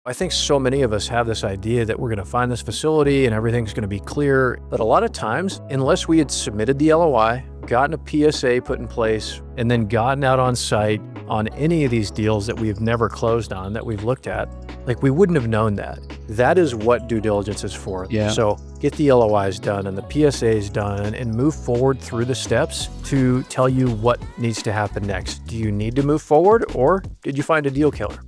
I think so many of us have this idea that we're going to find this facility and everything's going to be clear. But a lot of times, unless we had submitted the LOI, gotten a PSA put in place, and then gotten out on site on any of these deals that we've never closed on that we've looked at, like we wouldn't have known that. That is what due diligence is for. Yeah. So get the LOIs done and the PSAs done and move forward through the steps to tell you what needs to happen next. Do you need to move forward, or did you find a deal killer?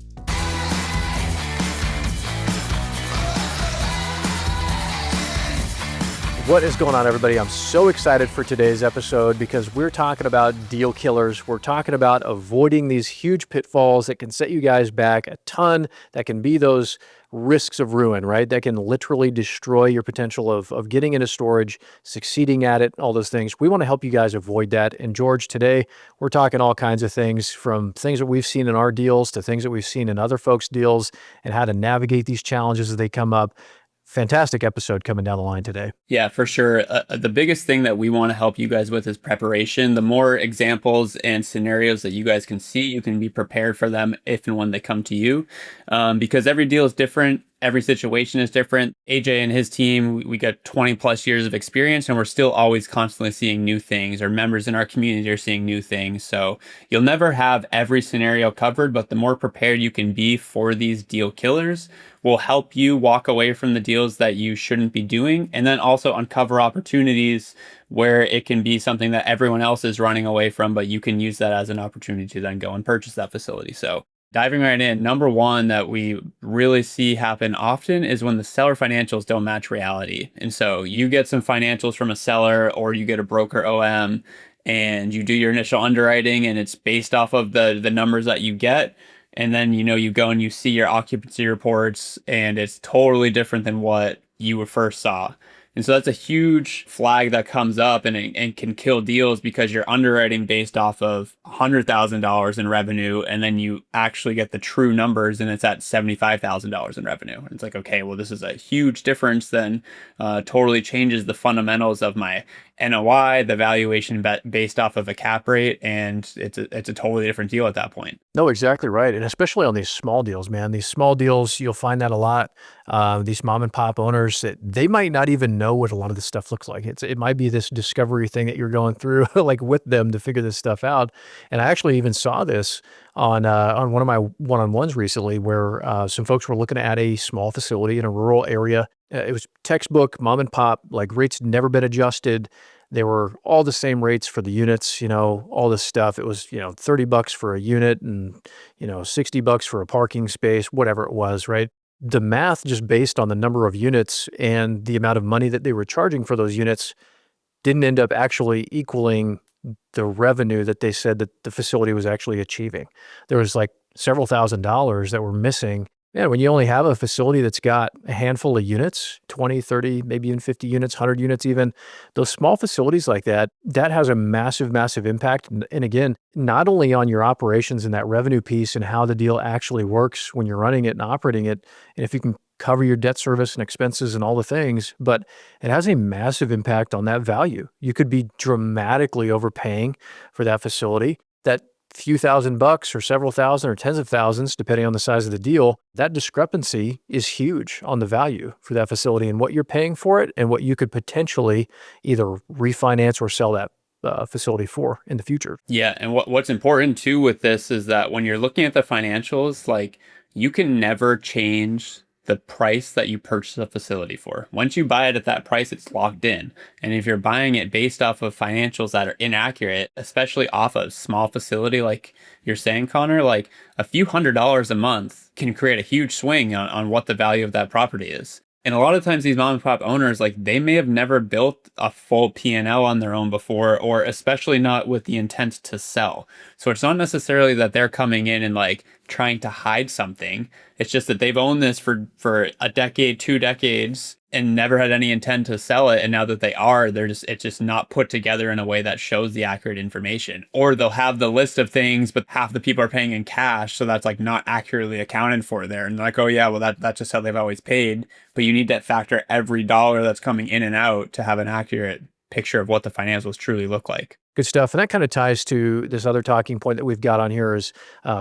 What is going on, everybody? I'm so excited for today's episode because we're talking about deal killers. We're talking about avoiding these huge pitfalls that can set you guys back a ton, that can be those risks of ruin, right? That can literally destroy your potential of getting into storage, succeeding at it, all those things. We want to help you guys avoid that. And George, today we're talking all kinds of things, from things that we've seen in our deals to things that we've seen in other folks' deals, and how to navigate these challenges as they come up. Fantastic episode coming down the line today. Yeah, for sure. The biggest thing that we want to help you guys with is preparation. The more examples and scenarios that you guys can see, you can be prepared for them if and when they come to you. Because every deal is different. Every situation is different. AJ and his team, we got 20 plus years of experience, and we're still always constantly seeing new things. Our members in our community are seeing new things. So you'll never have every scenario covered, but the more prepared you can be for these deal killers will help you walk away from the deals that you shouldn't be doing, and then also uncover opportunities where it can be something that everyone else is running away from, but you can use that as an opportunity to then go and purchase that facility. So diving right in, number one that we really see happen often is when the seller financials don't match reality. And so you get some financials from a seller, or you get a broker OM, and you do your initial underwriting, and it's based off of the numbers that you get. And then, you go and you see your occupancy reports, and it's totally different than what you first saw. And so that's a huge flag that comes up and can kill deals, because you're underwriting based off of $100,000 in revenue, and then you actually get the true numbers and it's at $75,000 in revenue. And it's like, okay, well, this is a huge difference. Then totally changes the fundamentals of my NOI, the valuation based off of a cap rate, and it's a totally different deal at that point. No, exactly right. And especially on these small deals, man. These small deals, you'll find that a lot. These mom and pop owners, that they might not even know what a lot of this stuff looks like. It might be this discovery thing that you're going through like with them to figure this stuff out. And I actually even saw this on one of my one-on-ones recently, where some folks were looking at a small facility in a rural area. It was textbook mom and pop, like rates had never been adjusted. They were all the same rates for the units, all this stuff. It was, $30 for a unit and, $60 for a parking space, whatever it was, right? The math just based on the number of units and the amount of money that they were charging for those units didn't end up actually equaling the revenue that they said that the facility was actually achieving. There was like several $1,000s that were missing. Man, when you only have a facility that's got a handful of units, 20, 30, maybe even 50 units, 100 units even, those small facilities like that has a massive, massive impact. And again, not only on your operations and that revenue piece and how the deal actually works when you're running it and operating it, and if you can cover your debt service and expenses and all the things, but it has a massive impact on that value. You could be dramatically overpaying for that facility. That few $1,000s or several thousand or tens of thousands, depending on the size of the deal, that discrepancy is huge on the value for that facility and what you're paying for it and what you could potentially either refinance or sell that facility for in the future. Yeah, and what's important too with this is that when you're looking at the financials, like, you can never change the price that you purchase a facility for. Once you buy it at that price, it's locked in. And if you're buying it based off of financials that are inaccurate, especially off a small facility like you're saying, Connor, like a few $100s a month can create a huge swing on what the value of that property is. And a lot of times these mom and pop owners, like, they may have never built a full P&L on their own before, or especially not with the intent to sell. So it's not necessarily that they're coming in and like trying to hide something. It's just that they've owned this for a decade, 2 decades, and never had any intent to sell it. And now that they are, it's just not put together in a way that shows the accurate information. Or they'll have the list of things, but half the people are paying in cash. So that's like not accurately accounted for there. And they're like, oh yeah, well that's just how they've always paid. But you need to factor every dollar that's coming in and out to have an accurate picture of what the financials truly look like. Good stuff. And that kind of ties to this other talking point that we've got on here is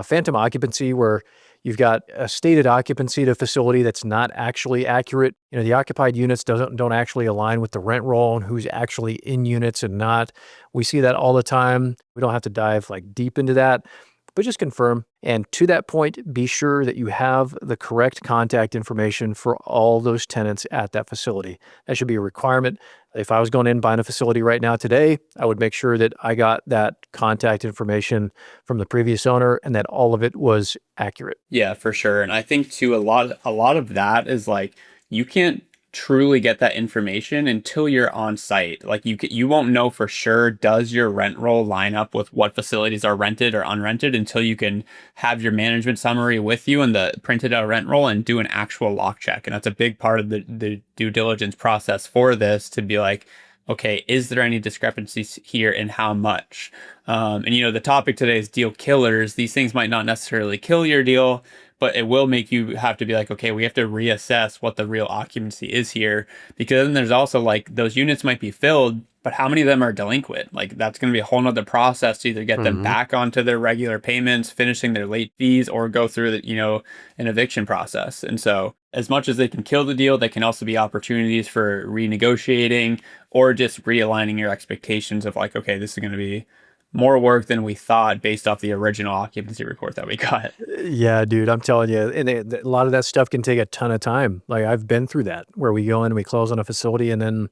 phantom occupancy, where You've got a stated occupancy to facility that's not actually accurate. The occupied units don't actually align with the rent roll and who's actually in units and not. We see that all the time. We don't have to dive like deep into that, but just confirm. And to that point, be sure that you have the correct contact information for all those tenants at that facility. That should be a requirement. If I was going in buying a facility right now today, I would make sure that I got that contact information from the previous owner and that all of it was accurate. Yeah, for sure. And I think too, a lot of that is like, you can't truly get that information until you're on site. Like you won't know for sure, does your rent roll line up with what facilities are rented or unrented, until you can have your management summary with you and the printed out rent roll and do an actual lock check. And that's a big part of the due diligence process for this, to be like, okay, is there any discrepancies here and how much? And the topic today is deal killers. These things might not necessarily kill your deal, but it will make you have to be like, okay, we have to reassess what the real occupancy is here. Because then there's also like, those units might be filled, but how many of them are delinquent? Like, that's going to be a whole nother process to either get them back onto their regular payments, finishing their late fees, or go through an eviction process. And so as much as they can kill the deal, they can also be opportunities for renegotiating or just realigning your expectations of like, okay, this is going to be more work than we thought based off the original occupancy report that we got. Yeah, dude, I'm telling you, and a lot of that stuff can take a ton of time. Like, I've been through that, where we go in and we close on a facility, and then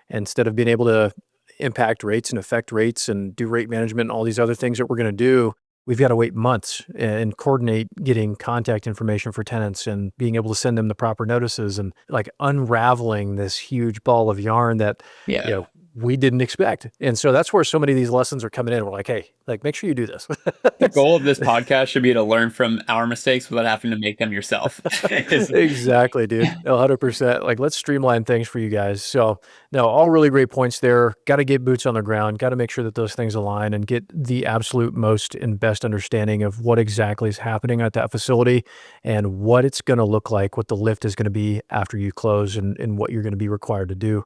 instead of being able to impact rates and affect rates and do rate management and all these other things that we're going to do, we've got to wait months and coordinate getting contact information for tenants and being able to send them the proper notices, and like unraveling this huge ball of yarn that, Yeah. we didn't expect. And so that's where so many of these lessons are coming in. We're like, hey, like, make sure you do this. The goal of this podcast should be to learn from our mistakes without having to make them yourself. Exactly, dude. 100%. Like, let's streamline things for you guys. So, no, all really great points there. Got to get boots on the ground. Got to make sure that those things align and get the absolute most and best understanding of what exactly is happening at that facility and what it's going to look like, what the lift is going to be after you close, and what you're going to be required to do.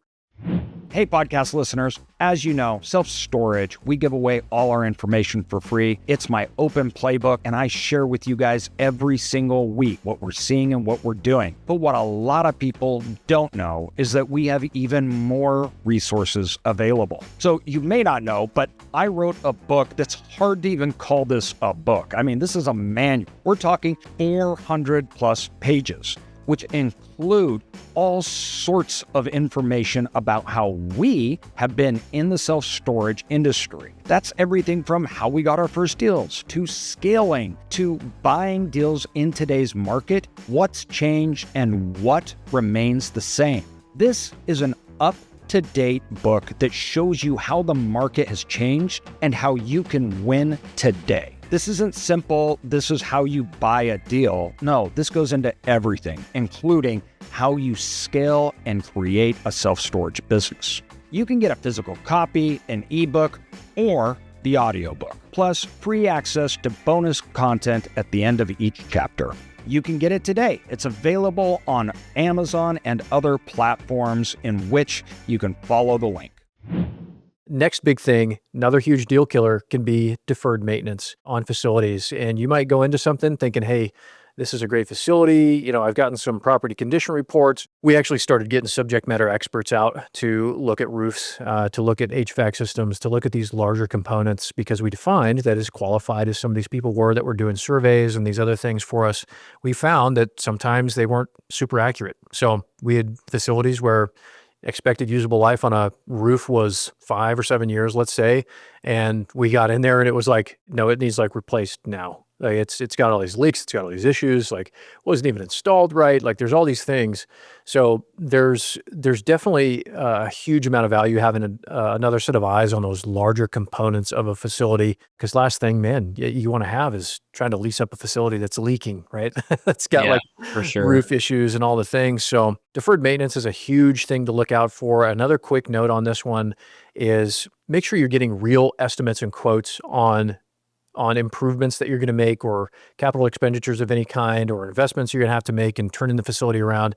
Hey, podcast listeners. As you know, self-storage, we give away all our information for free. It's my open playbook, and I share with you guys every single week what we're seeing and what we're doing. But what a lot of people don't know is that we have even more resources available. So you may not know, but I wrote a book that's hard to even call this a book. I mean, this is a manual. We're talking 400 plus pages, which include all sorts of information about how we have been in the self-storage industry. That's everything from how we got our first deals, to scaling, to buying deals in today's market, what's changed and what remains the same. This is an up-to-date book that shows you how the market has changed and how you can win today. This isn't simple, this is how you buy a deal. No, this goes into everything, including how you scale and create a self-storage business. You can get a physical copy, an ebook, or the audiobook, plus free access to bonus content at the end of each chapter. You can get it today. It's available on Amazon and other platforms in which you can follow the link. Next big thing, another huge deal killer, can be deferred maintenance on facilities. And you might go into something thinking, hey, this is a great facility. I've gotten some property condition reports. We actually started getting subject matter experts out to look at roofs, to look at HVAC systems, to look at these larger components, because we defined that as qualified as some of these people were that were doing surveys and these other things for us, we found that sometimes they weren't super accurate. So we had facilities where expected usable life on a roof was 5 or 7 years, let's say. And we got in there and it was like, no, it needs like replaced now. Like, it's got all these leaks, it's got all these issues, like wasn't even installed right. Like, there's all these things. So there's definitely a huge amount of value having another set of eyes on those larger components of a facility. Because last thing, man, you want to have is trying to lease up a facility that's leaking, right? That's got like for sure. roof issues and all the things. So deferred maintenance is a huge thing to look out for. Another quick note on this one is make sure you're getting real estimates and quotes on improvements that you're going to make, or capital expenditures of any kind, or investments you're going to have to make in turning the facility around.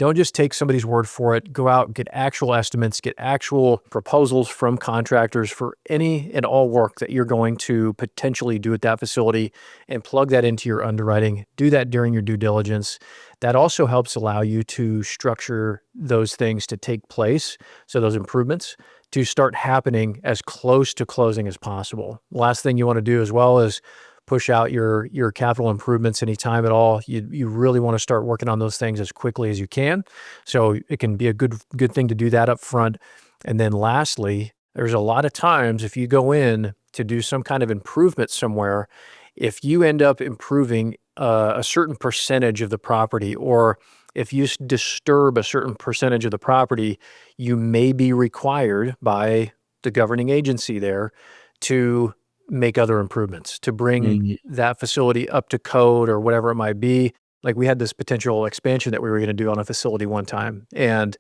Don't just take somebody's word for it. Go out, get actual estimates, get actual proposals from contractors for any and all work that you're going to potentially do at that facility, and plug that into your underwriting. Do that during your due diligence. That also helps allow you to structure those things to take place. So those improvements to start happening as close to closing as possible. Last thing you want to do as well is push out your capital improvements anytime at all. You really want to start working on those things as quickly as you can. So it can be a good thing to do that up front. And then lastly, there's a lot of times if you go in to do some kind of improvement somewhere, if you end up improving a certain percentage of the property, or if you disturb a certain percentage of the property, you may be required by the governing agency there to make other improvements, to bring that facility up to code or whatever it might be. Like we had this potential expansion that we were going to do on a facility one time. And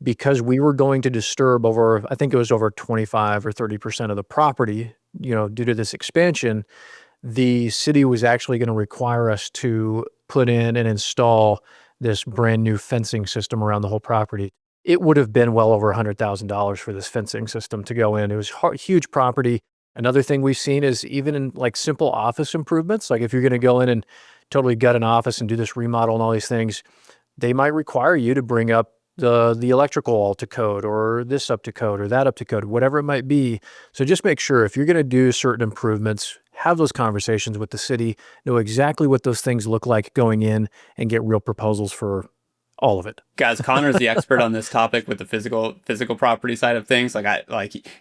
because we were going to disturb over, I think it was over 25 or 30% of the property, due to this expansion, the city was actually going to require us to put in and install this brand new fencing system around the whole property. It would have been well over $100,000 for this fencing system to go in. It was huge property. Another thing we've seen is even in like simple office improvements, like if you're going to go in and totally gut an office and do this remodel and all these things, they might require you to bring up the electrical all to code, or this up to code, or that up to code, whatever it might be. So just make sure if you're going to do certain improvements, have those conversations with the city, know exactly what those things look like going in, and get real proposals for all of it. Guys, Connor's the expert on this topic with the physical property side of things.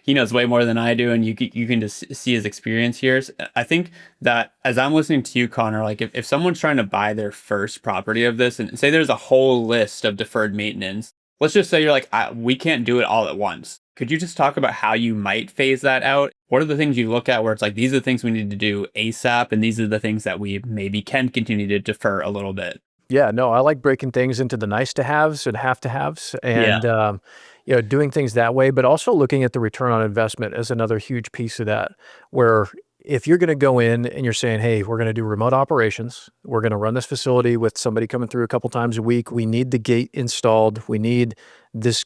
He knows way more than I do, and you can just see his experience here. I think that as I'm listening to you, Connor, like if someone's trying to buy their first property of this, and say there's a whole list of deferred maintenance, let's just say you're like, we can't do it all at once. Could you just talk about how you might phase that out? What are the things you look at where it's like, these are the things we need to do ASAP, and these are the things that we maybe can continue to defer a little bit? Yeah, no, I like breaking things into the nice to haves and have to haves, and doing things that way, but also looking at the return on investment as another huge piece of that, where if you're going to go in and you're saying, hey, we're going to do remote operations, we're going to run this facility with somebody coming through a couple times a week, we need the gate installed, we need this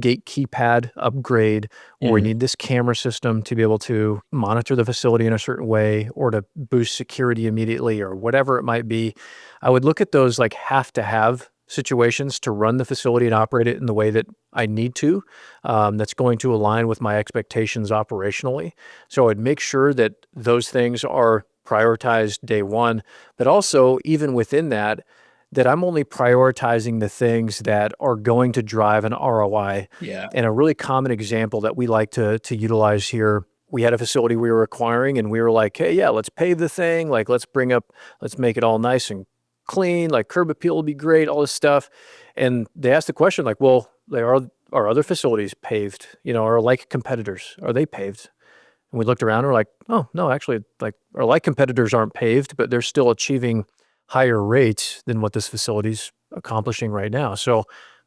gate keypad upgrade, or we need this camera system to be able to monitor the facility in a certain way, or to boost security immediately, or whatever it might be. I would look at those like have to have situations to run the facility and operate it in the way that I need to, that's going to align with my expectations operationally. So I'd make sure that those things are prioritized day one, but also even within that I'm only prioritizing the things that are going to drive an ROI. Yeah. And a really common example that we like to utilize here, we had a facility we were acquiring and we were like, hey, yeah, let's pave the thing. Like, let's make it all nice and clean, like curb appeal will be great, all this stuff. And they asked the question like, well, are other facilities paved, or like competitors, are they paved? And we looked around and we're like, oh, no, actually, like our like competitors aren't paved, but they're still achieving higher rates than what this facility's accomplishing right now. So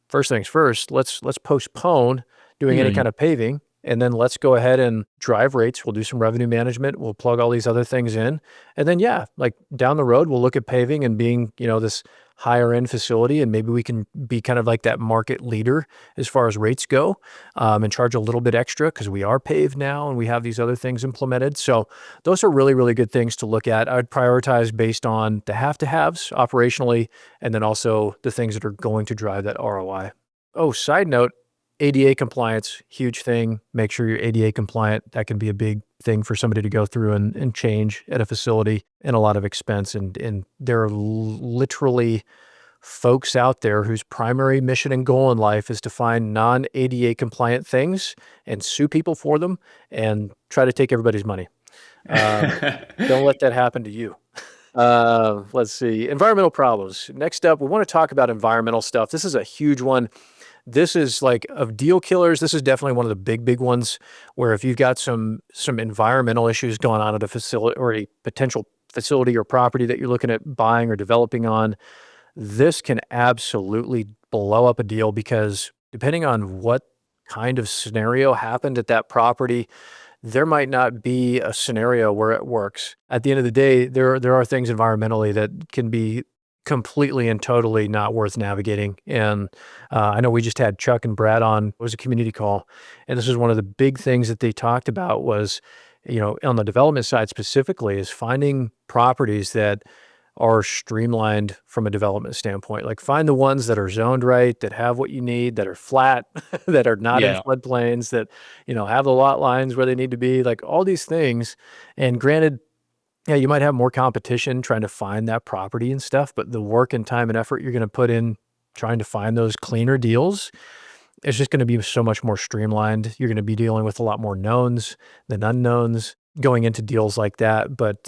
first things first, let's postpone doing any kind of paving, and then let's go ahead and drive rates. We'll do some revenue management. We'll plug all these other things in. And then, like down the road, we'll look at paving and being, this higher end facility. And maybe we can be kind of like that market leader as far as rates go, and charge a little bit extra because we are paved now and we have these other things implemented. So those are really, really good things to look at. I would prioritize based on the have to haves operationally, and then also the things that are going to drive that ROI. Oh, side note, ADA compliance, huge thing. Make sure you're ADA compliant. That can be a big thing for somebody to go through and change at a facility, and a lot of expense. And there are literally folks out there whose primary mission and goal in life is to find non-ADA compliant things and sue people for them and try to take everybody's money. Don't let that happen to you. Let's see. Environmental problems. Next up, we want to talk about environmental stuff. This is a huge one. This is like, of deal killers, this is definitely one of the big ones, where if you've got some environmental issues going on at a facility or a potential facility or property that you're looking at buying or developing on, this can absolutely blow up a deal, because depending on what kind of scenario happened at that property, there might not be a scenario where it works. At the end of the day, there are things environmentally that can be completely and totally not worth navigating. And I know we just had Chuck and Brad on. It was a community call, and this is one of the big things that they talked about was, on the development side specifically, is finding properties that are streamlined from a development standpoint. Like find the ones that are zoned right, that have what you need, that are flat, that are not in Yeah. floodplains, that have the lot lines where they need to be. Like all these things. And granted, yeah, you might have more competition trying to find that property and stuff, but the work and time and effort you're going to put in trying to find those cleaner deals, it's just going to be so much more streamlined. You're going to be dealing with a lot more knowns than unknowns going into deals like that. But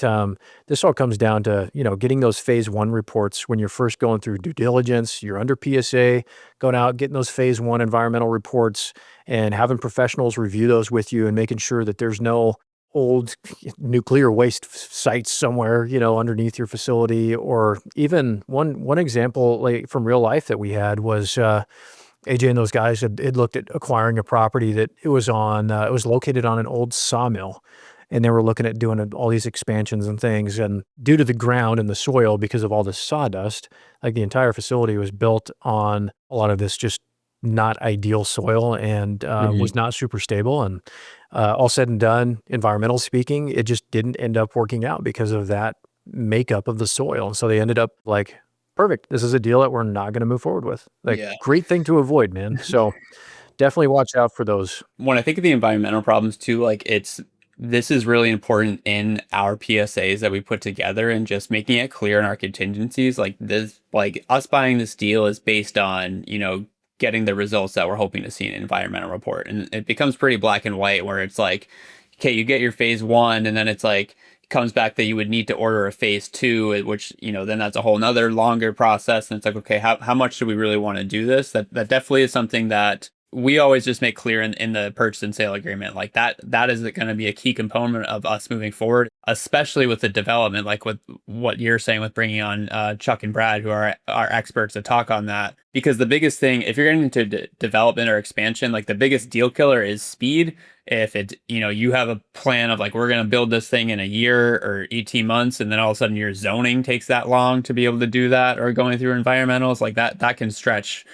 this all comes down to, getting those phase one reports when you're first going through due diligence, you're under PSA, going out, getting those phase one environmental reports and having professionals review those with you and making sure that there's no old nuclear waste sites somewhere, underneath your facility. Or even one example like from real life that we had was AJ and those guys had looked at acquiring a property that it was located on an old sawmill. And they were looking at doing all these expansions and things. And due to the ground and the soil, because of all the sawdust, like the entire facility was built on a lot of this just not ideal soil and was not super stable. And all said and done, environmental speaking, it just didn't end up working out because of that makeup of the soil. And so they ended up like, perfect, this is a deal that we're not going to move forward with. Like, Yeah. great thing to avoid, man. So definitely watch out for those. When I think of the environmental problems too, like this is really important in our PSAs that we put together and just making it clear in our contingencies. Like this, like us buying this deal is based on, getting the results that we're hoping to see in an environmental report. And it becomes pretty black and white where it's like, okay, you get your phase one and then it's like, it comes back that you would need to order a phase two, which, then that's a whole nother longer process. And it's like, okay, how much do we really want to do this? That definitely is something that we always just make clear in the purchase and sale agreement. Like that is going to be a key component of us moving forward, especially with the development, like with what you're saying with bringing on Chuck and Brad, who are experts to talk on that. Because the biggest thing, if you're getting into development or expansion, like the biggest deal killer is speed. If it, you have a plan of like, we're going to build this thing in a year or 18 months, and then all of a sudden your zoning takes that long to be able to do that, or going through environmentals, like that can stretch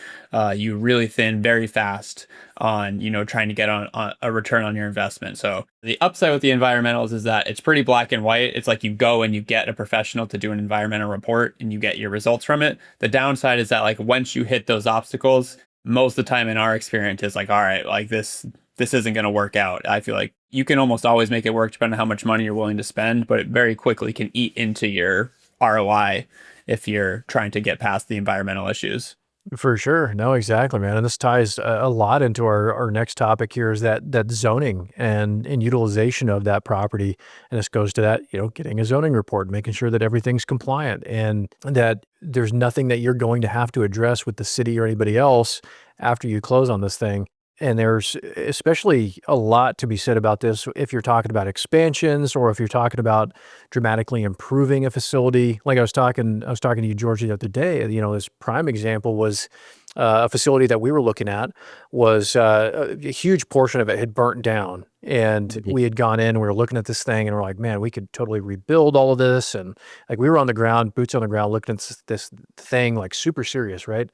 you really thin very fast on, trying to get on a return on your investment. So the upside with the environmentals is that it's pretty black and white. It's like you go and you get a professional to do an environmental report and you get your results from it. The downside is that like once you hit those obstacles, most of the time in our experience is like, all right, like this isn't going to work out. I feel like you can almost always make it work depending on how much money you're willing to spend, but it very quickly can eat into your ROI if you're trying to get past the environmental issues. For sure. No, exactly, man. And this ties a lot into our next topic here is that zoning and utilization of that property. And this goes to that, getting a zoning report, making sure that everything's compliant and that there's nothing that you're going to have to address with the city or anybody else after you close on this thing. And there's especially a lot to be said about this if you're talking about expansions or if you're talking about dramatically improving a facility. Like I was talking to you, George, the other day. This prime example was a facility that we were looking at was a huge portion of it had burnt down, and we had gone in and we were looking at this thing and we're like, man, we could totally rebuild all of this. And like we were on the ground, boots on the ground, looking at this thing like super serious, right?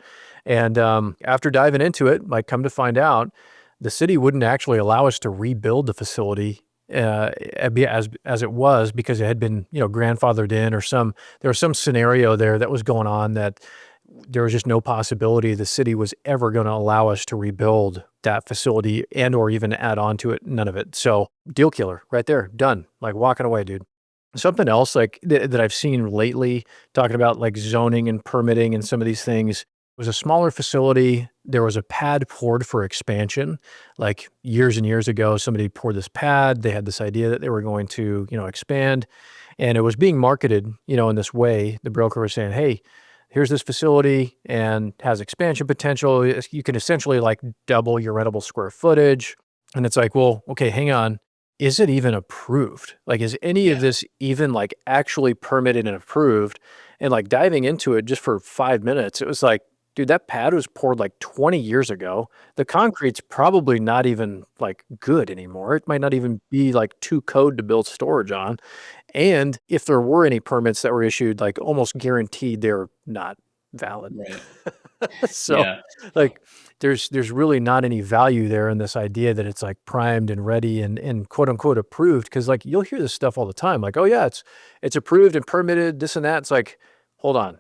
And after diving into it, like come to find out, the city wouldn't actually allow us to rebuild the facility as it was because it had been grandfathered in, or there was some scenario there that was going on that there was just no possibility the city was ever going to allow us to rebuild that facility and or even add on to it. None of it. So deal killer right there, done. Like walking away, dude. Something else like that I've seen lately, talking about like zoning and permitting and some of these things, was a smaller facility. There was a pad poured for expansion. Like years and years ago, somebody poured this pad. They had this idea that they were going to, expand, and it was being marketed, in this way. The broker was saying, hey, here's this facility and has expansion potential. You can essentially like double your rentable square footage. And it's like, well, okay, hang on. Is it even approved? Like, is any of this even like actually permitted and approved? And like diving into it just for 5 minutes, it was like, dude, that pad was poured like 20 years ago. The concrete's probably not even like good anymore. It might not even be like too code to build storage on. And if there were any permits that were issued, like almost guaranteed they're not valid. Right. So Yeah. like there's really not any value there in this idea that it's like primed and ready and quote unquote approved. Cause like you'll hear this stuff all the time. Like, oh yeah, it's approved and permitted, this and that. It's like, hold on.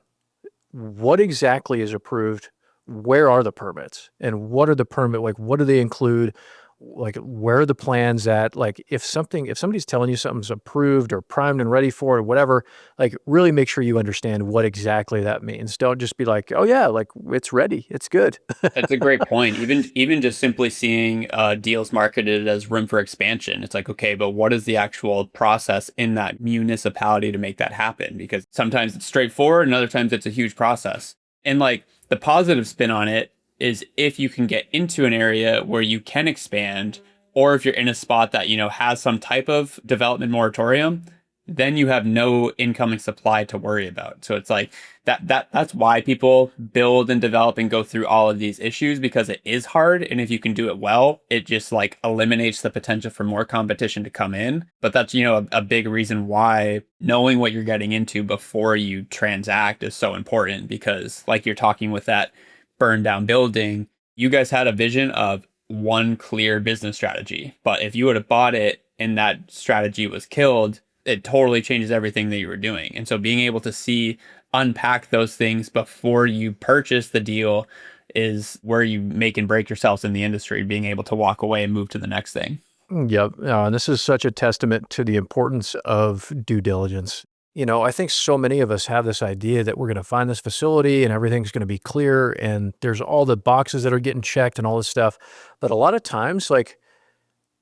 What exactly is approved? Where are the permits? And what are the permit, like what do they include? Like where are the plans at? Like if somebody's telling you something's approved or primed and ready for it or whatever, like really make sure you understand what exactly that means. Don't just be like, oh yeah, like it's ready, it's good. That's a great point. Even just simply seeing deals marketed as room for expansion, it's like, okay, but what is the actual process in that municipality to make that happen? Because sometimes it's straightforward, and other times it's a huge process. And like the positive spin on it is if you can get into an area where you can expand, or if you're in a spot that, has some type of development moratorium, then you have no incoming supply to worry about. So it's like that's why people build and develop and go through all of these issues, because it is hard. And if you can do it well, it just like eliminates the potential for more competition to come in. But that's, a big reason why knowing what you're getting into before you transact is so important, because like you're talking with that burned down building, you guys had a vision of one clear business strategy. But if you would have bought it and that strategy was killed, it totally changes everything that you were doing. And so being able to unpack those things before you purchase the deal is where you make and break yourselves in the industry, being able to walk away and move to the next thing. Yep. And this is such a testament to the importance of due diligence. I think so many of us have this idea that we're going to find this facility and everything's going to be clear and there's all the boxes that are getting checked and all this stuff. But a lot of times, like,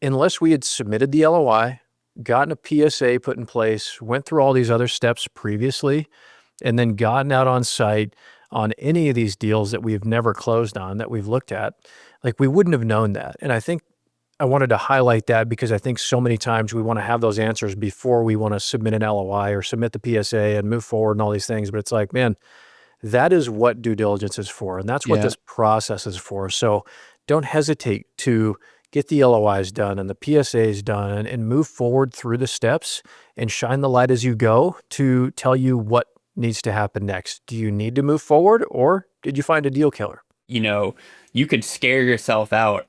unless we had submitted the LOI, gotten a PSA put in place, went through all these other steps previously, and then gotten out on site on any of these deals that we've never closed on that we've looked at, like we wouldn't have known that. And I think I wanted to highlight that because I think so many times we want to have those answers before we want to submit an LOI or submit the PSA and move forward and all these things. But it's like, man, that is what due diligence is for. And that's what Yeah. this process is for. So don't hesitate to get the LOIs done and the PSAs done and move forward through the steps and shine the light as you go to tell you what needs to happen next. Do you need to move forward or did you find a deal killer? You could scare yourself out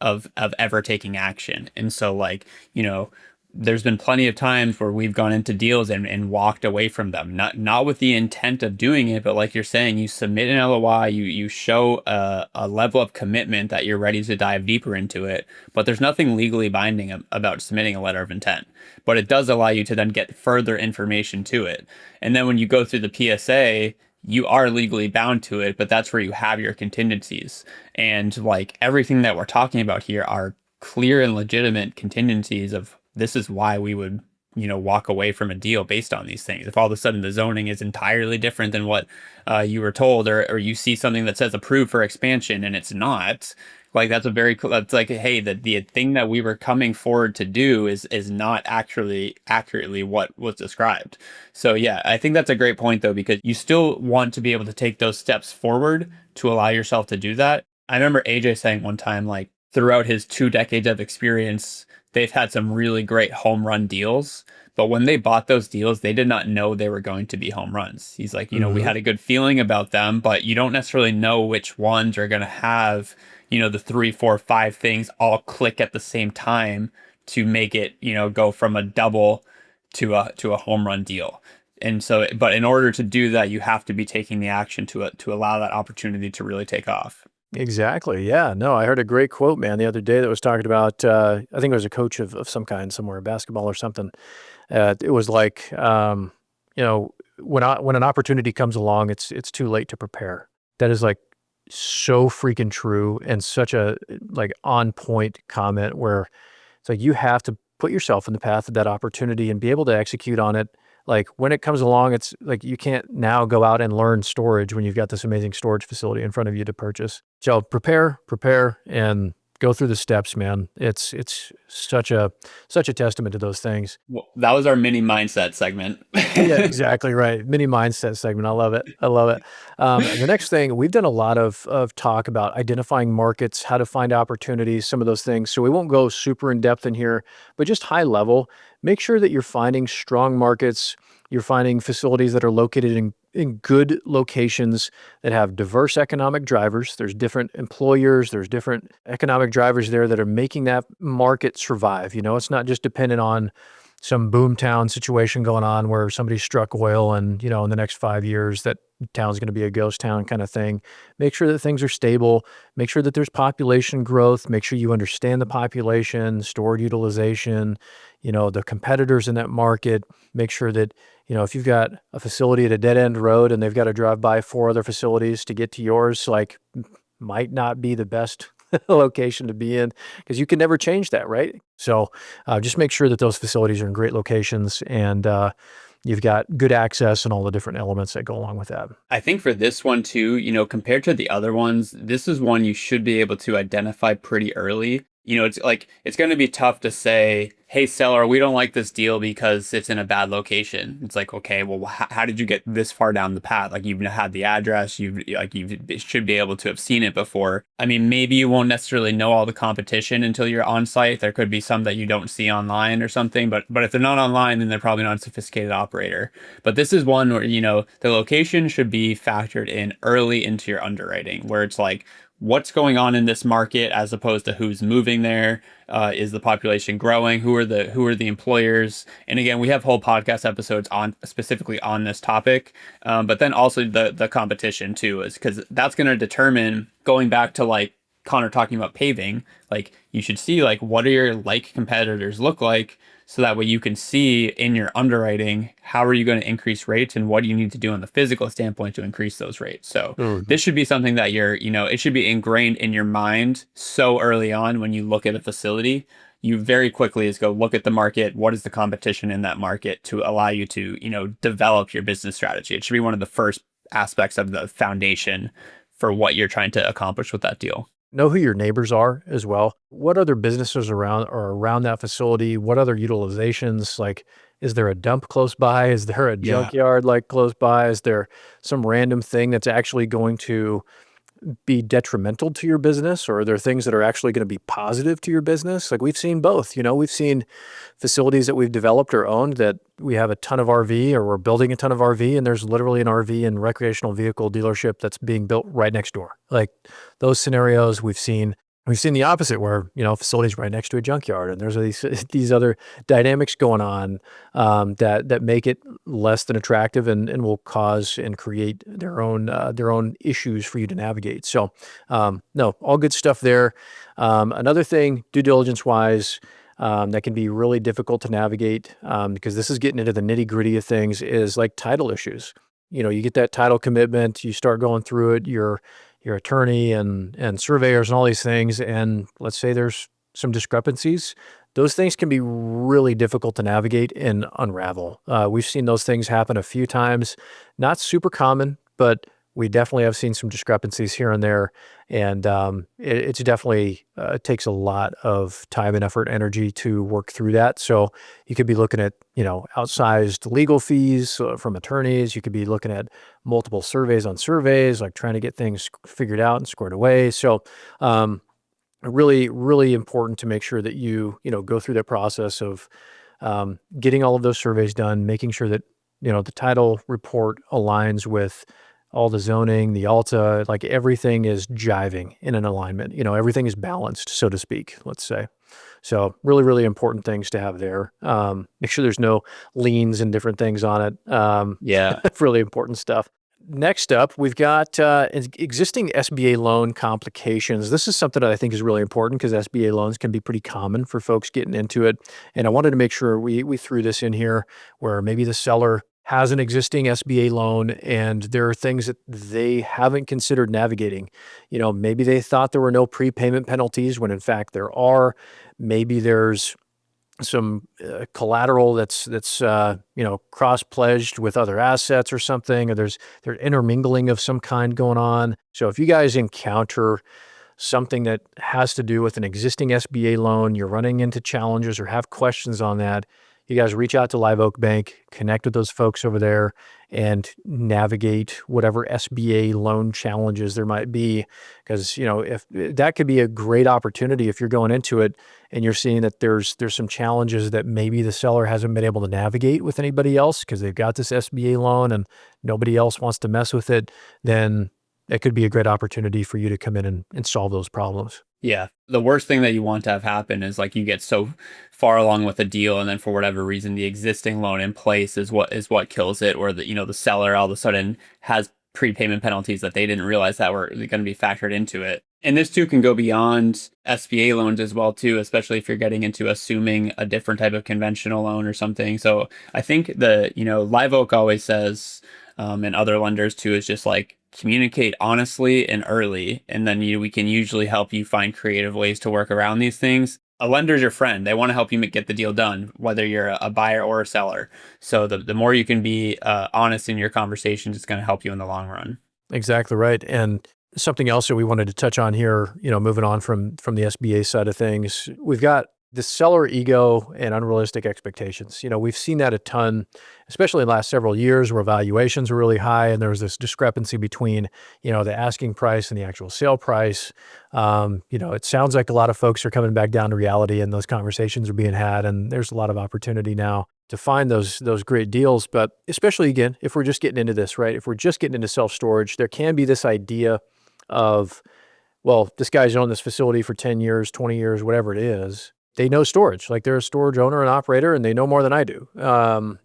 of ever taking action. And so like, there's been plenty of times where we've gone into deals and walked away from them, not with the intent of doing it, but like you're saying, you submit an LOI, you show a level of commitment that you're ready to dive deeper into it, but there's nothing legally binding about submitting a letter of intent, but it does allow you to then get further information to it. And then when you go through the PSA, you are legally bound to it, but that's where you have your contingencies. And like everything that we're talking about here are clear and legitimate contingencies of this is why we would, walk away from a deal based on these things. If all of a sudden the zoning is entirely different than what you were told, or you see something that says approved for expansion and it's not, like that's that's like, hey, the thing that we were coming forward to do is not actually accurately what was described. So yeah, I think that's a great point though, because you still want to be able to take those steps forward to allow yourself to do that. I remember AJ saying one time, like throughout his 2 decades of experience, they've had some really great home run deals. But when they bought those deals, they did not know they were going to be home runs. He's like, we had a good feeling about them, but you don't necessarily know which ones are going to have, the 3, 4, 5 things all click at the same time to make it, go from a double to a home run deal. And so, but in order to do that, you have to be taking the action to allow that opportunity to really take off. Exactly. Yeah. No, I heard a great quote, man, the other day that was talking about, I think it was a coach of some kind somewhere, basketball or something. It was like, when an opportunity comes along, it's too late to prepare. That is like so freaking true and such a like on point comment where it's like you have to put yourself in the path of that opportunity and be able to execute on it. Like when it comes along, it's like you can't now go out and learn storage when you've got this amazing storage facility in front of you to purchase. So prepare, and go through the steps, man. It's such a testament to those things. Well, that was our mini mindset segment. Yeah, exactly right. Mini mindset segment. I love it. The next thing, we've done a lot of talk about identifying markets, how to find opportunities, some of those things. So we won't go super in depth in here, but just high level, make sure that you're finding strong markets. You're finding facilities that are located in good locations that have diverse economic drivers. There's different employers, there's different economic drivers there that are making that market survive. It's not just dependent on some boomtown situation going on where somebody struck oil and, in the next 5 years that town's going to be a ghost town kind of thing. Make sure that things are stable. Make sure that there's population growth. Make sure you understand the population, stored utilization, the competitors in that market. Make sure that, if you've got a facility at a dead end road and they've got to drive by 4 other facilities to get to yours, like might not be the best location to be in because you can never change that, right? So just make sure that those facilities are in great locations and you've got good access and all the different elements that go along with that. I think for this one too, compared to the other ones, this is one you should be able to identify pretty early. It's going to be tough to say, hey, seller, we don't like this deal because it's in a bad location. It's like, okay, well, how did you get this far down the path? Like, you've had the address, you should be able to have seen it before. I mean, maybe you won't necessarily know all the competition until you're on site. There could be some that you don't see online or something, but if they're not online, then they're probably not a sophisticated operator. But this is one where, the location should be factored in early into your underwriting, where it's like, what's going on in this market as opposed to who's moving there. Is the population growing? Who are the employers? And again, we have whole podcast episodes on specifically on this topic. But then also the competition too, is because that's going to determine, going back to like Connor talking about paving, like you should see like what are your like competitors look like, so that way you can see in your underwriting how are you going to increase rates and what do you need to do on the physical standpoint to increase those rates. So this should be something that it should be ingrained in your mind so early on. When you look at a facility, you very quickly is go look at the market. What is the competition in that market to allow you to, develop your business strategy? It should be one of the first aspects of the foundation for what you're trying to accomplish with that deal. Know who your neighbors are as well. What other businesses are around that facility? What other utilizations? Like, is there a dump close by? Is there a junkyard like close by? Is there some random thing that's actually going to be detrimental to your business, or are there things that are actually going to be positive to your business? Like, we've seen both. We've seen facilities that we've developed or owned that we have a ton of RV, or we're building a ton of RV, and there's literally an RV and recreational vehicle dealership that's being built right next door. Like, those scenarios we've seen. We've seen the opposite, where facilities right next to a junkyard, and there's these other dynamics going on that make it less than attractive and will cause and create their own issues for you to navigate. So, no, all good stuff there. Another thing, due diligence wise, that can be really difficult to navigate because this is getting into the nitty gritty of things, is like title issues. You get that title commitment, you start going through it, your attorney and surveyors and all these things, and let's say there's some discrepancies. Those things can be really difficult to navigate and unravel. We've seen those things happen a few times. Not super common, but we definitely have seen some discrepancies here and there. And it's definitely takes a lot of time and effort, energy to work through that. So you could be looking at, outsized legal fees from attorneys. You could be looking at multiple surveys on surveys, like trying to get things figured out and squared away. So really, really important to make sure that you go through that process of getting all of those surveys done, making sure that, the title report aligns with all the zoning, the Alta, like everything is jiving in an alignment. Everything is balanced, so to speak, let's say. So really, really important things to have there. Make sure there's no liens and different things on it. Really important stuff. Next up, we've got existing SBA loan complications. This is something that I think is really important because SBA loans can be pretty common for folks getting into it. And I wanted to make sure we threw this in here where maybe the seller has an existing SBA loan and there are things that they haven't considered navigating. Maybe they thought there were no prepayment penalties when in fact there are. Maybe there's some collateral that's cross-pledged with other assets or something, or there's intermingling of some kind going on. So if you guys encounter something that has to do with an existing SBA loan, you're running into challenges or have questions on that, you guys reach out to Live Oak Bank, connect with those folks over there, and navigate whatever SBA loan challenges there might be. Because, if that could be a great opportunity if you're going into it and you're seeing that there's some challenges that maybe the seller hasn't been able to navigate with anybody else because they've got this SBA loan and nobody else wants to mess with it, then it could be a great opportunity for you to come in and solve those problems. Yeah. The worst thing that you want to have happen is like you get so far along with a deal and then for whatever reason the existing loan in place is what kills it, or the seller all of a sudden has prepayment penalties that they didn't realize that were going to be factored into it. And this too can go beyond SBA loans as well too, especially if you're getting into assuming a different type of conventional loan or something. So I think Live Oak always says, and other lenders too, is just like communicate honestly and early, and then we can usually help you find creative ways to work around these things. A lender's your friend. They want to help you get the deal done, whether you're a buyer or a seller. So the more you can be honest in your conversations, it's going to help you in the long run. Exactly right. And something else that we wanted to touch on here, moving on from the SBA side of things, we've got the seller ego and unrealistic expectations. We've seen that a ton, especially in the last several years where valuations were really high and there was this discrepancy between, the asking price and the actual sale price. It sounds like a lot of folks are coming back down to reality and those conversations are being had, and there's a lot of opportunity now to find those great deals. But especially, again, if we're just getting into this, right? If we're just getting into self-storage, there can be this idea of, well, this guy's owned this facility for 10 years, 20 years, whatever it is. They know storage, like they're a storage owner and operator, and they know more than I do.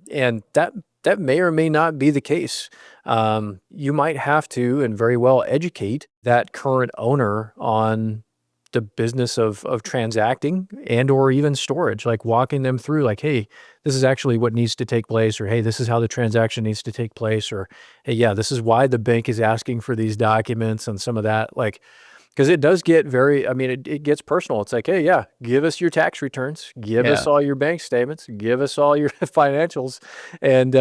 And that may or may not be the case. You might have to, and very well, educate that current owner on the business of transacting and or even storage, like walking them through like, hey, this is actually what needs to take place, or hey, this is how the transaction needs to take place, or hey, yeah, this is why the bank is asking for these documents and some of that. Like, because it does get it gets personal. It's like, hey, yeah, give us your tax returns, give us all your bank statements, give us all your financials. And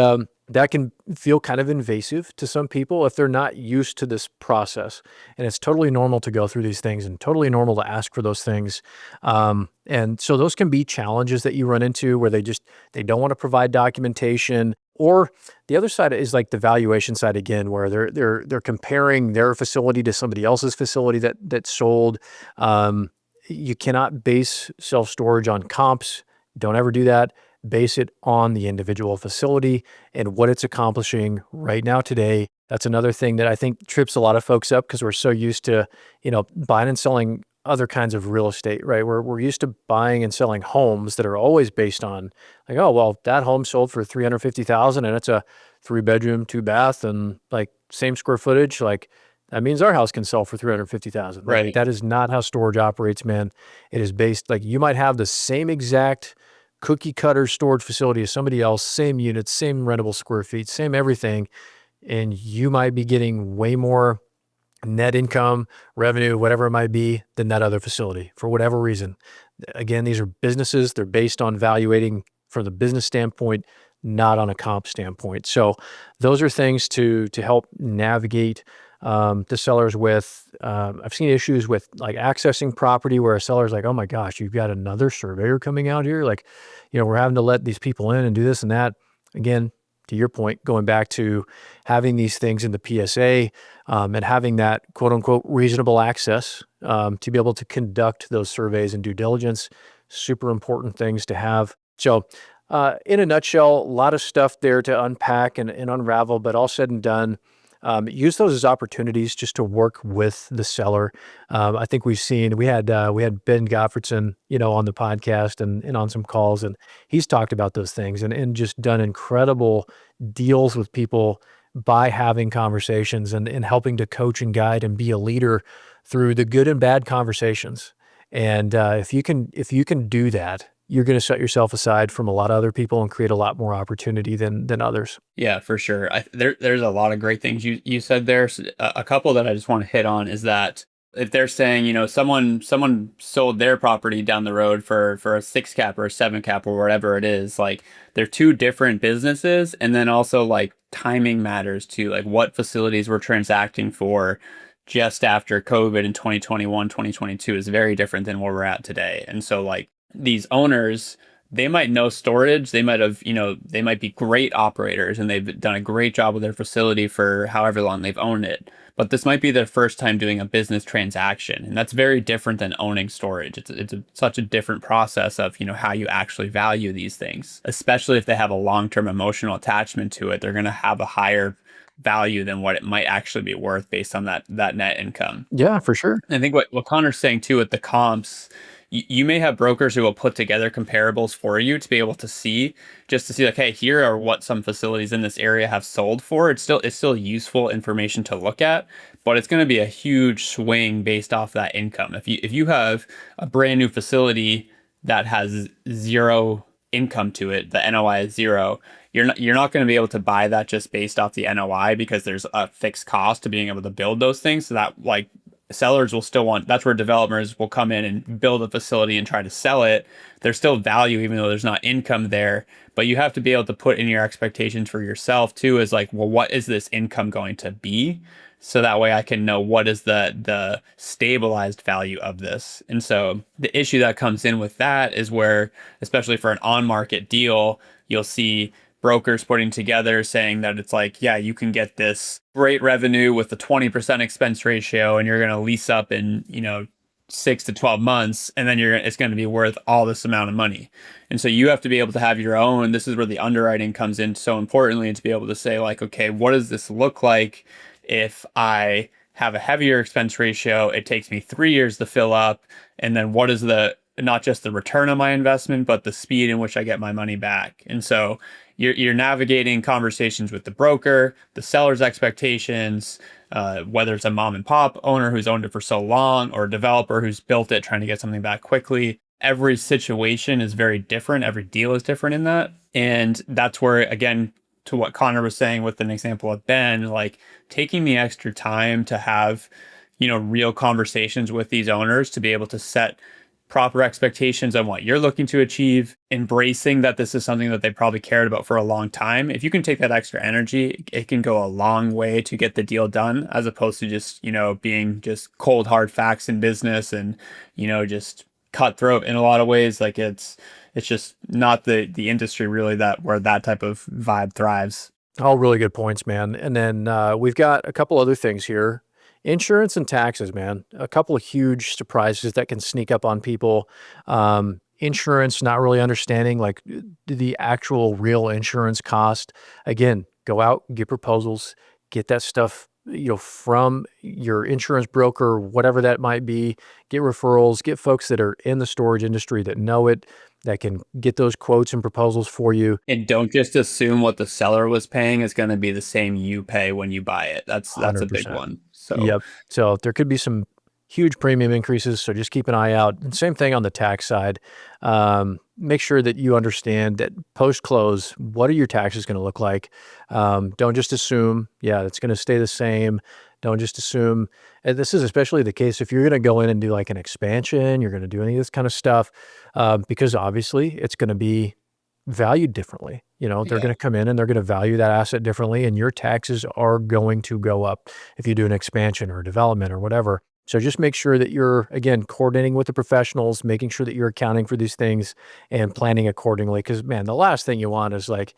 that can feel kind of invasive to some people if they're not used to this process. And it's totally normal to go through these things and totally normal to ask for those things. And so those can be challenges that you run into where they don't want to provide documentation. Or the other side is like the valuation side again, where they're comparing their facility to somebody else's facility that sold. You cannot base self-storage on comps. Don't ever do that. Base it on the individual facility and what it's accomplishing right now today. That's another thing that I think trips a lot of folks up because we're so used to, buying and selling other kinds of real estate, right? We're used to buying and selling homes that are always based on like, oh, well, that home sold for $350,000 and it's a 3-bedroom, 2-bath and like same square footage. Like that means our house can sell for $350,000. Right. Like, that is not how storage operates, man. It is based like you might have the same exact cookie cutter storage facility as somebody else, same units, same rentable square feet, same everything. And you might be getting way more net income, revenue, whatever it might be, than that other facility for whatever reason. Again, these are businesses. They're based on valuating from the business standpoint, not on a comp standpoint. So those are things to help navigate the sellers with. I've seen issues with like accessing property where a seller's like, oh my gosh, you've got another surveyor coming out here. Like, we're having to let these people in and do this and that. Again, to your point, going back to having these things in the PSA and having that quote unquote reasonable access to be able to conduct those surveys and due diligence, super important things to have. So in a nutshell, a lot of stuff there to unpack and unravel, but all said and done, use those as opportunities just to work with the seller. I think we had Ben Gottfredson, on the podcast and on some calls, and he's talked about those things and just done incredible deals with people by having conversations and helping to coach and guide and be a leader through the good and bad conversations. And if you can do that, you're going to set yourself aside from a lot of other people and create a lot more opportunity than others. Yeah, for sure. There's a lot of great things you said there. So a couple that I just want to hit on is that if they're saying, someone sold their property down the road for a 6 cap or a 7 cap or whatever it is, like they're two different businesses. And then also like timing matters too, like what facilities we're transacting for just after COVID in 2021, 2022 is very different than where we're at today. And so like these owners, they might know storage. They might have, they might be great operators and they've done a great job with their facility for however long they've owned it. But this might be their first time doing a business transaction. And that's very different than owning storage. Such a different process of, how you actually value these things, especially if they have a long-term emotional attachment to it. They're going to have a higher value than what it might actually be worth based on that net income. Yeah, for sure. I think what Connor's saying too with the comps, you may have brokers who will put together comparables for you to be able to see, just to see like, hey, here are what some facilities in this area have sold for. It's still useful information to look at, but it's going to be a huge swing based off that income. If you have a brand new facility that has zero income to it, the NOI is zero, you're not going to be able to buy that just based off the NOI, because there's a fixed cost to being able to build those things. So that, like, sellers will still want, that's where developers will come in and build a facility and try to sell it. There's still value even though there's not income there, but you have to be able to put in your expectations for yourself too, is like, well, what is this income going to be? So that way I can know what is the stabilized value of this. And so the issue that comes in with that is where, especially for an on-market deal, you'll see brokers putting together saying that it's like, yeah, you can get this great revenue with a 20% expense ratio and you're going to lease up in, 6 to 12 months, and then it's going to be worth all this amount of money. And so you have to be able to have your own, this is where the underwriting comes in so importantly, to be able to say like, okay, what does this look like if I have a heavier expense ratio? It takes me 3 years to fill up. And then what is not just the return on my investment, but the speed in which I get my money back. And so you're navigating conversations with the broker, the seller's expectations, whether it's a mom and pop owner who's owned it for so long, or a developer who's built it trying to get something back quickly. Every situation is very different. Every deal is different in that. And that's where, again, to what Connor was saying with an example of Ben, like taking the extra time to have, real conversations with these owners to be able to set proper expectations on what you're looking to achieve, embracing that this is something that they probably cared about for a long time. If you can take that extra energy, it can go a long way to get the deal done, as opposed to just, being just cold, hard facts in business and, just cutthroat in a lot of ways. Like it's just not the industry really where that type of vibe thrives. All really good points, man. And then we've got a couple other things here. Insurance and taxes, man. A couple of huge surprises that can sneak up on people. Insurance, not really understanding like the actual real insurance cost. Again, go out, get proposals, get that stuff, from your insurance broker, whatever that might be. Get referrals, get folks that are in the storage industry that know it, that can get those quotes and proposals for you. And don't just assume what the seller was paying is going to be the same you pay when you buy it. That's a big 100%. one. So Yep. So there could be some huge premium increases. So just keep an eye out. And same thing on the tax side. Make sure that you understand that post-close, what are your taxes going to look like? Don't just assume, yeah, it's going to stay the same. Don't just assume. And this is especially the case if you're going to go in and do like an expansion, you're going to do any of this kind of stuff, because obviously it's going to be valued differently. They're going to come in and they're going to value that asset differently, and your taxes are going to go up if you do an expansion or a development or whatever. So just make sure that you're, again, coordinating with the professionals, making sure that you're accounting for these things and planning accordingly. Because, man, the last thing you want is like,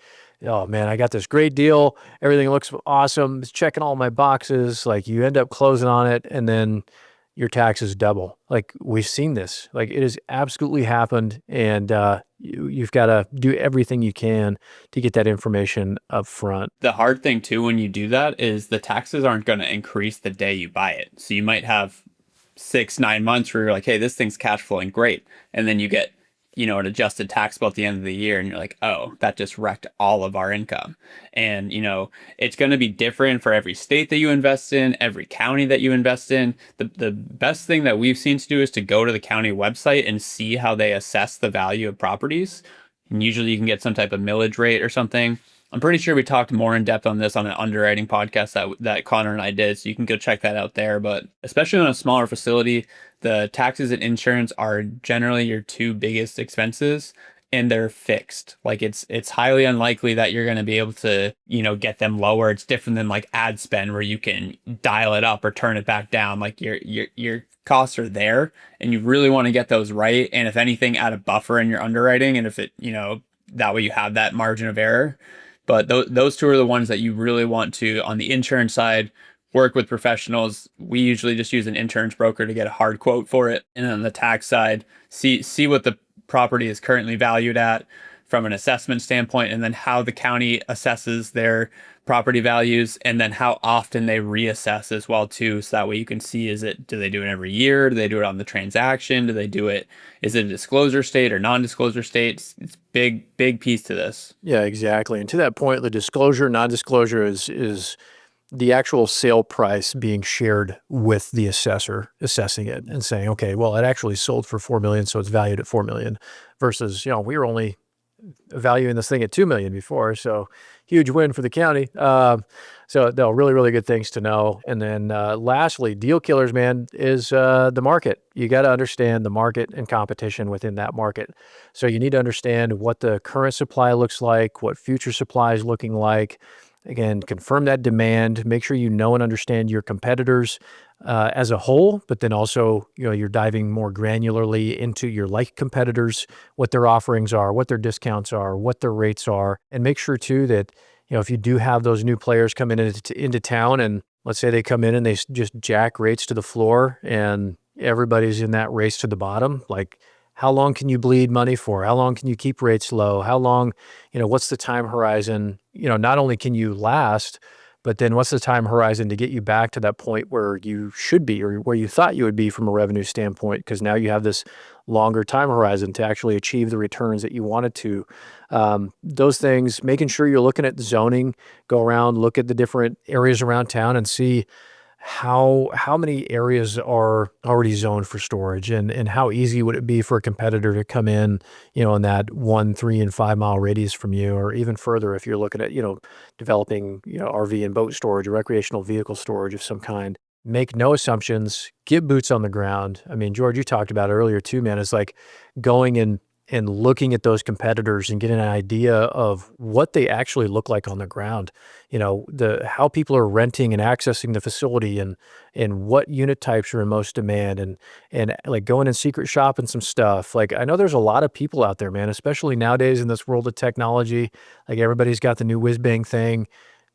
oh, man, I got this great deal. Everything looks awesome. It's checking all my boxes. Like you end up closing on it and then your taxes double. Like we've seen this. Like it has absolutely happened. And you've got to do everything you can to get that information up front. The hard thing too, when you do that, is the taxes aren't going to increase the day you buy it. So you might have 6-9 months where you're like, hey, this thing's cash flowing great. And then you get, an adjusted tax bill at the end of the year. And you're like, oh, that just wrecked all of our income. And, it's going to be different for every state that you invest in, every county that you invest in. The best thing that we've seen to do is to go to the county website and see how they assess the value of properties. And usually you can get some type of millage rate or something. I'm pretty sure we talked more in depth on this on an underwriting podcast that Connor and I did, so you can go check that out there. But especially on a smaller facility, the taxes and insurance are generally your two biggest expenses. and they're fixed. Like it's highly unlikely that you're going to be able to, get them lower. It's different than like ad spend where you can dial it up or turn it back down. Like your costs are there and you really want to get those right. And if anything, add a buffer in your underwriting. And if it, that way you have that margin of error. But those two are the ones that you really want to, on the insurance side, work with professionals. We usually just use an insurance broker to get a hard quote for it. And on the tax side, see what the property is currently valued at from an assessment standpoint, and then how the county assesses their property values, and then how often they reassess as well too. So that way you can see, do they do it every year? Do they do it on the transaction? Do they do it, is it a disclosure state or non-disclosure state? It's big piece to this. Yeah, exactly. And to that point, the disclosure, non-disclosure is the actual sale price being shared with the assessor assessing it and saying, okay, well, it actually sold for 4 million, so it's valued at 4 million, versus, we were only valuing this thing at 2 million before. So huge win for the county. So no, really, really good things to know. And then lastly, deal killers, man, is the market. You got to understand the market and competition within that market. So you need to understand what the current supply looks like, what future supply is looking like. Again, confirm that demand, make sure you know and understand your competitors as a whole, but then also, you're diving more granularly into your like competitors, what their offerings are, what their discounts are, what their rates are, and make sure too that, if you do have those new players coming into town, and let's say they come in and they just jack rates to the floor and everybody's in that race to the bottom, like, how long can you bleed money for? How long can you keep rates low? How long, what's the time horizon? Not only can you last, but then what's the time horizon to get you back to that point where you should be, or where you thought you would be from a revenue standpoint? Because now you have this longer time horizon to actually achieve the returns that you wanted to. Those things, making sure you're looking at zoning, go around, look at the different areas around town and see how many areas are already zoned for storage, and how easy would it be for a competitor to come in, in that 1, 3, and 5 mile radius from you, or even further if you're looking at, developing, RV and boat storage or recreational vehicle storage of some kind. Make no assumptions, get boots on the ground. I mean, George, you talked about earlier too, man. It's like going and looking at those competitors and getting an idea of what they actually look like on the ground, how people are renting and accessing the facility, and what unit types are in most demand, and like going and secret shopping some stuff. Like, I know there's a lot of people out there, man, especially nowadays in this world of technology. Like, everybody's got the new whiz bang thing.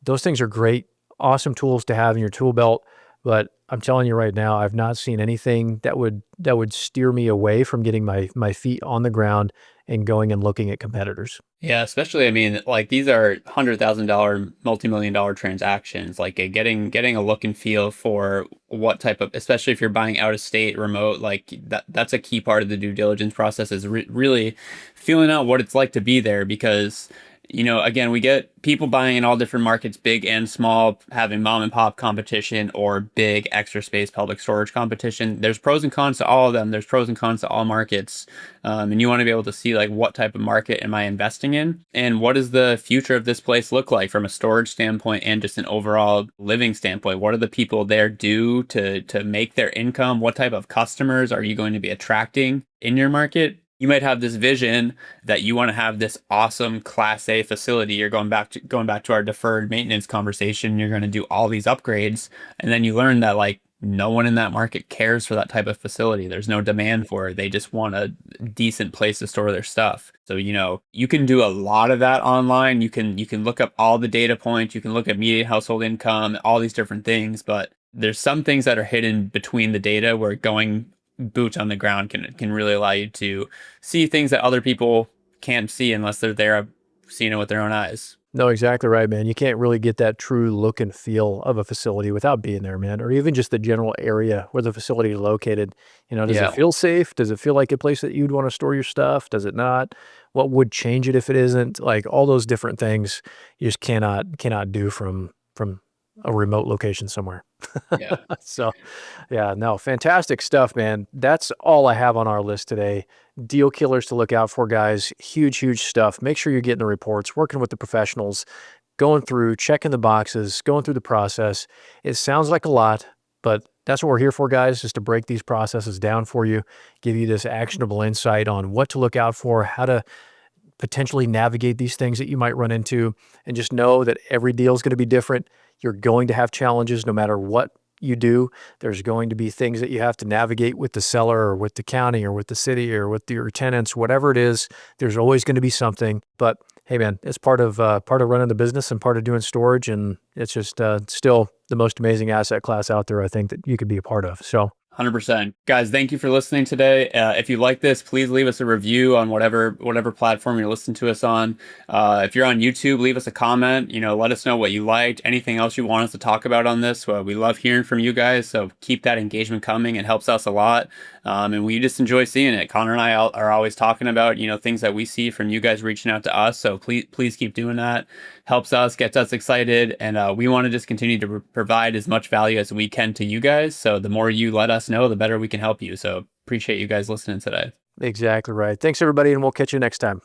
Those things are great, awesome tools to have in your tool belt. But I'm telling you right now, I've not seen anything that would steer me away from getting my feet on the ground and going and looking at competitors. Yeah, especially, I mean, like, these are $100,000, multi-million-dollar transactions. Like, getting a look and feel for what type of, especially if you're buying out of state, remote, like that's a key part of the due diligence process, is really feeling out what it's like to be there. Because, again, we get people buying in all different markets, big and small, having mom and pop competition or big extra space public storage competition. There's pros and cons to all of them. There's pros and cons to all markets. And you want to be able to see, like, what type of market am I investing in? And what does the future of this place look like from a storage standpoint and just an overall living standpoint? What do the people there do to make their income? What type of customers are you going to be attracting in your market? You might have this vision that you want to have this awesome Class A facility. You're going back to our deferred maintenance conversation. You're going to do all these upgrades, and then you learn that, like, no one in that market cares for that type of facility. There's no demand for it. They just want a decent place to store their stuff. So, you can do a lot of that online. You can look up all the data points. You can look at median household income, all these different things. But there's some things that are hidden between the data where going boots on the ground can really allow you to see things that other people can't see unless they're there seeing it with their own eyes. No, exactly right, man. You can't really get that true look and feel of a facility without being there, man, or even just the general area where the facility is located. Does Yeah. it feel safe? Does it feel like a place that you'd want to store your stuff? Does it not? What would change it if it isn't? Like, all those different things you just cannot do from a remote location somewhere. Yeah. So, yeah, no, fantastic stuff, man. That's all I have on our list today. Deal killers to look out for, guys. Huge, huge stuff. Make sure you're getting the reports, working with the professionals, going through, checking the boxes, going through the process. It sounds like a lot, but that's what we're here for, guys, is to break these processes down for you, give you this actionable insight on what to look out for, how to potentially navigate these things that you might run into, and just know that every deal is going to be different. You're going to have challenges no matter what you do. There's going to be things that you have to navigate with the seller or with the county or with the city or with your tenants, whatever it is. There's always going to be something. But hey, man, it's part of running the business and part of doing storage, and it's just still the most amazing asset class out there, I think, that you could be a part of. So 100%. Guys, thank you for listening today. If you like this, please leave us a review on whatever platform you're listening to us on. If you're on YouTube, leave us a comment. Let us know what you liked, anything else you want us to talk about on this. We love hearing from you guys, so keep that engagement coming. It helps us a lot, and we just enjoy seeing it. Connor and I are always talking about things that we see from you guys reaching out to us, so please keep doing that. Helps us, gets us excited, and we want to just continue to provide as much value as we can to you guys. So the more you let us know, the better we can help you. So appreciate you guys listening today. exactly right. Thanks, everybody, and we'll catch you next time.